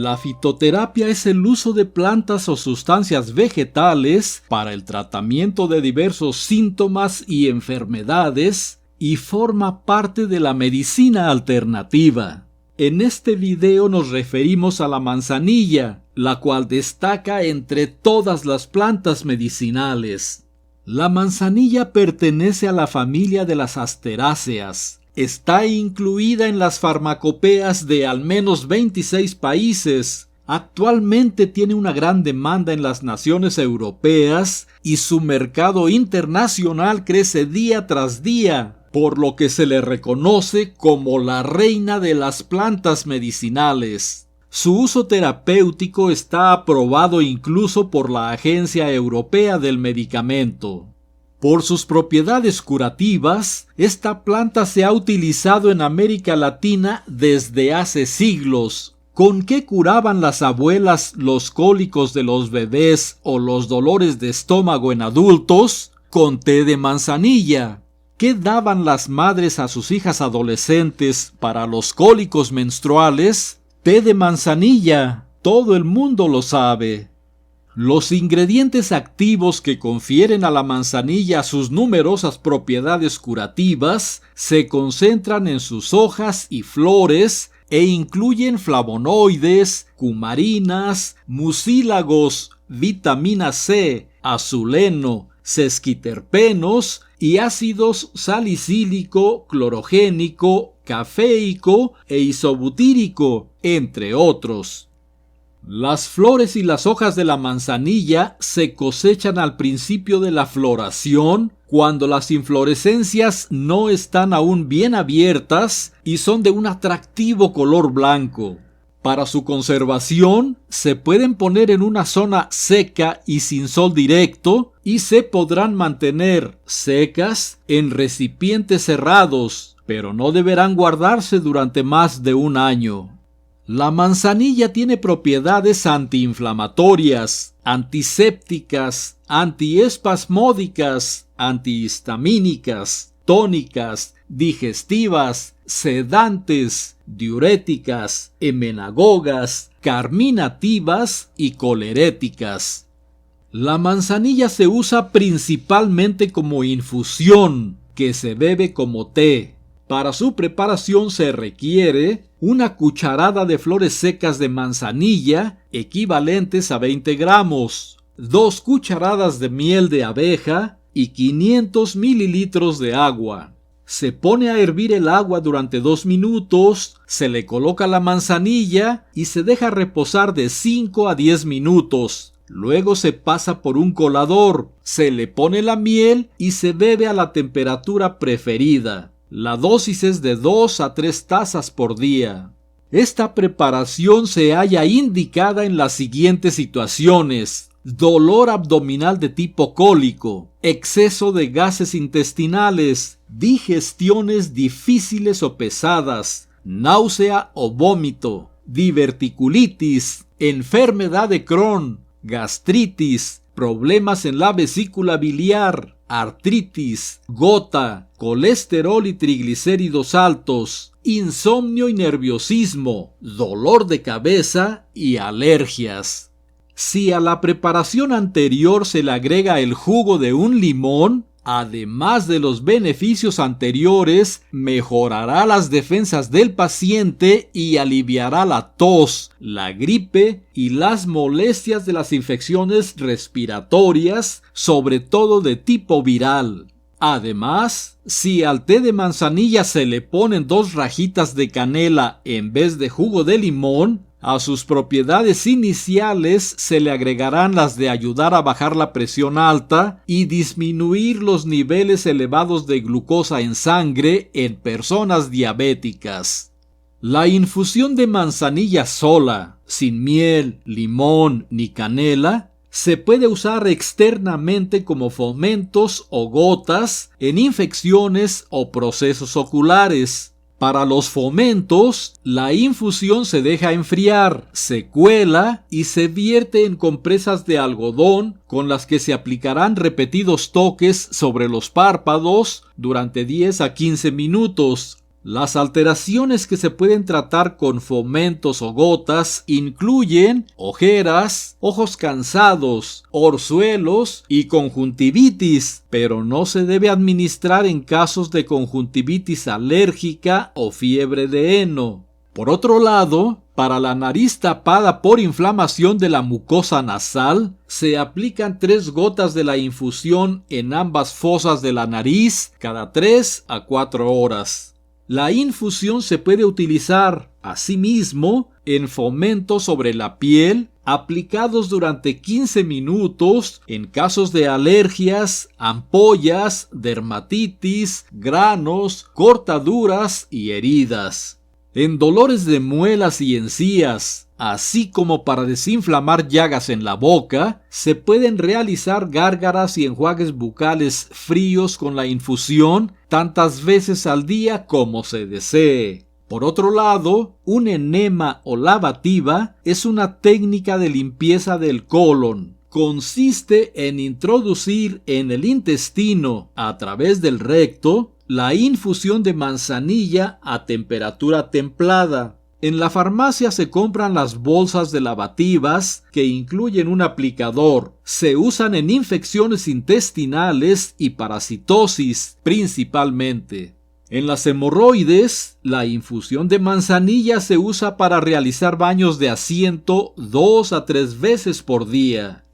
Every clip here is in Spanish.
La fitoterapia es el uso de plantas o sustancias vegetales para el tratamiento de diversos síntomas y enfermedades y forma parte de la medicina alternativa. En este video nos referimos a la manzanilla, la cual destaca entre todas las plantas medicinales. La manzanilla pertenece a la familia de las asteráceas. Está incluida en las farmacopeas de al menos 26 países. Actualmente tiene una gran demanda en las naciones europeas y su mercado internacional crece día tras día, por lo que se le reconoce como la reina de las plantas medicinales. Su uso terapéutico está aprobado incluso por la Agencia Europea del Medicamento. Por sus propiedades curativas, esta planta se ha utilizado en América Latina desde hace siglos. ¿Con qué curaban las abuelas los cólicos de los bebés o los dolores de estómago en adultos? Con té de manzanilla. ¿Qué daban las madres a sus hijas adolescentes para los cólicos menstruales? Té de manzanilla. Todo el mundo lo sabe. Los ingredientes activos que confieren a la manzanilla sus numerosas propiedades curativas se concentran en sus hojas y flores e incluyen flavonoides, cumarinas, mucílagos, vitamina C, azuleno, sesquiterpenos y ácidos salicílico, clorogénico, caféico e isobutírico, entre otros. Las flores y las hojas de la manzanilla se cosechan al principio de la floración, cuando las inflorescencias no están aún bien abiertas y son de un atractivo color blanco. Para su conservación, se pueden poner en una zona seca y sin sol directo y se podrán mantener secas en recipientes cerrados, pero no deberán guardarse durante más de un año. La manzanilla tiene propiedades antiinflamatorias, antisépticas, antiespasmódicas, antihistamínicas, tónicas, digestivas, sedantes, diuréticas, emenagogas, carminativas y coleréticas. La manzanilla se usa principalmente como infusión, que se bebe como té. Para su preparación se requiere una cucharada de flores secas de manzanilla, equivalentes a 20 gramos, 2 cucharadas de miel de abeja y 500 mililitros de agua. Se pone a hervir el agua durante 2 minutos, se le coloca la manzanilla y se deja reposar de 5 a 10 minutos. Luego se pasa por un colador, se le pone la miel y se bebe a la temperatura preferida. La dosis es de 2 a 3 tazas por día. Esta preparación se halla indicada en las siguientes situaciones: dolor abdominal de tipo cólico, exceso de gases intestinales, digestiones difíciles o pesadas, náusea o vómito, diverticulitis, enfermedad de Crohn, gastritis, problemas en la vesícula biliar, artritis, gota, colesterol y triglicéridos altos, insomnio y nerviosismo, dolor de cabeza y alergias. Si a la preparación anterior se le agrega el jugo de un limón, además de los beneficios anteriores, mejorará las defensas del paciente y aliviará la tos, la gripe y las molestias de las infecciones respiratorias, sobre todo de tipo viral. Además, si al té de manzanilla se le ponen 2 rajitas de canela en vez de jugo de limón, a sus propiedades iniciales se le agregarán las de ayudar a bajar la presión alta y disminuir los niveles elevados de glucosa en sangre en personas diabéticas. La infusión de manzanilla sola, sin miel, limón ni canela, se puede usar externamente como fomentos o gotas en infecciones o procesos oculares. Para los fomentos, la infusión se deja enfriar, se cuela y se vierte en compresas de algodón con las que se aplicarán repetidos toques sobre los párpados durante 10 a 15 minutos. Las alteraciones que se pueden tratar con fomentos o gotas incluyen ojeras, ojos cansados, orzuelos y conjuntivitis, pero no se debe administrar en casos de conjuntivitis alérgica o fiebre de heno. Por otro lado, para la nariz tapada por inflamación de la mucosa nasal, se aplican 3 gotas de la infusión en ambas fosas de la nariz cada 3 a 4 horas. La infusión se puede utilizar, asimismo, en fomentos sobre la piel, aplicados durante 15 minutos en casos de alergias, ampollas, dermatitis, granos, cortaduras y heridas. En dolores de muelas y encías, así como para desinflamar llagas en la boca, se pueden realizar gárgaras y enjuagues bucales fríos con la infusión tantas veces al día como se desee. Por otro lado, un enema o lavativa es una técnica de limpieza del colon. Consiste en introducir en el intestino, a través del recto, la infusión de manzanilla a temperatura templada. En la farmacia se compran las bolsas de lavativas que incluyen un aplicador. Se usan en infecciones intestinales y parasitosis principalmente. En las hemorroides, la infusión de manzanilla se usa para realizar baños de asiento 2 a 3 veces por día.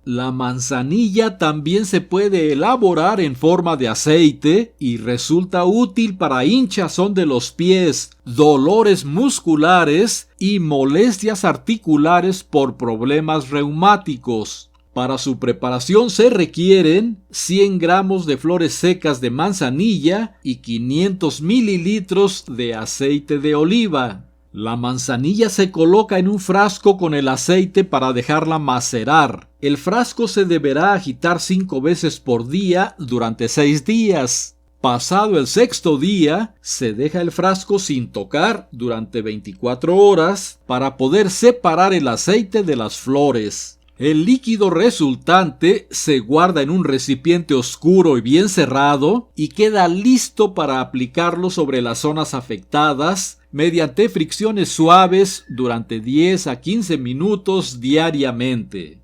La manzanilla también se puede elaborar en forma de aceite y resulta útil para hinchazón de los pies, dolores musculares y molestias articulares por problemas reumáticos. Para su preparación se requieren 100 gramos de flores secas de manzanilla y 500 mililitros de aceite de oliva. La manzanilla se coloca en un frasco con el aceite para dejarla macerar. El frasco se deberá agitar 5 veces por día durante 6 días. Pasado el 6º día, se deja el frasco sin tocar durante 24 horas para poder separar el aceite de las flores. El líquido resultante se guarda en un recipiente oscuro y bien cerrado y queda listo para aplicarlo sobre las zonas afectadas mediante fricciones suaves durante 10 a 15 minutos diariamente.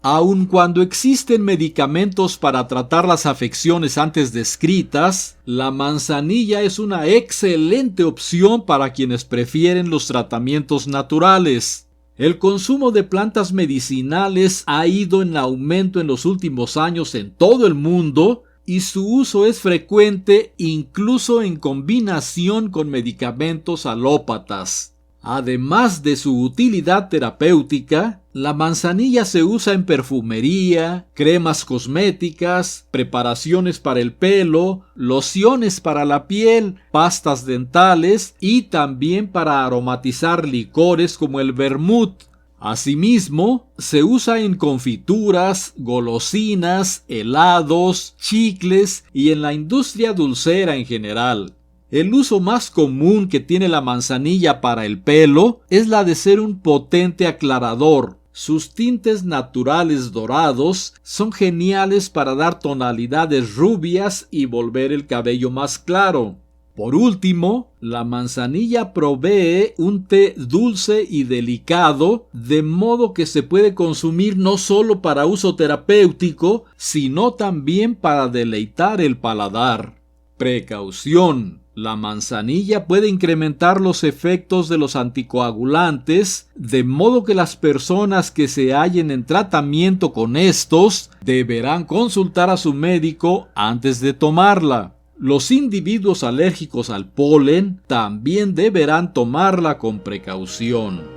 Aun cuando existen medicamentos para tratar las afecciones antes descritas, la manzanilla es una excelente opción para quienes prefieren los tratamientos naturales. El consumo de plantas medicinales ha ido en aumento en los últimos años en todo el mundo y su uso es frecuente incluso en combinación con medicamentos alópatas. Además de su utilidad terapéutica, la manzanilla se usa en perfumería, cremas cosméticas, preparaciones para el pelo, lociones para la piel, pastas dentales y también para aromatizar licores como el vermut. Asimismo, se usa en confituras, golosinas, helados, chicles y en la industria dulcera en general. El uso más común que tiene la manzanilla para el pelo es la de ser un potente aclarador. Sus tintes naturales dorados son geniales para dar tonalidades rubias y volver el cabello más claro. Por último, la manzanilla provee un té dulce y delicado, de modo que se puede consumir no solo para uso terapéutico, sino también para deleitar el paladar. Precaución: la manzanilla puede incrementar los efectos de los anticoagulantes, de modo que las personas que se hallen en tratamiento con estos deberán consultar a su médico antes de tomarla. Los individuos alérgicos al polen también deberán tomarla con precaución.